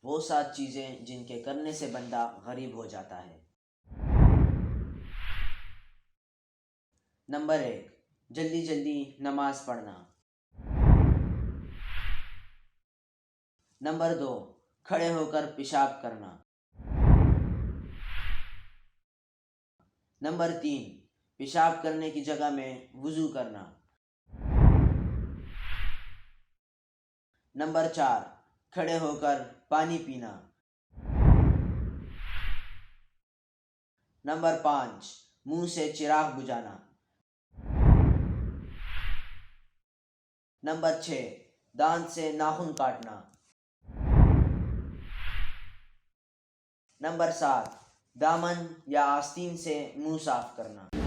وہ 7 چیزیں جن کے کرنے سے بندہ غریب ہو جاتا ہے۔ نمبر 1، جلدی جلدی نماز پڑھنا۔ نمبر 2، کھڑے ہو کر پیشاب کرنا۔ نمبر 3، پیشاب کرنے کی جگہ میں وضو کرنا۔ نمبر 4، کھڑے ہو کر پانی پینا۔ نمبر 5، منہ سے چراغ بجھانا۔ نمبر 6، دانت سے ناخن کاٹنا۔ نمبر 7، دامن یا آستین سے منہ صاف کرنا۔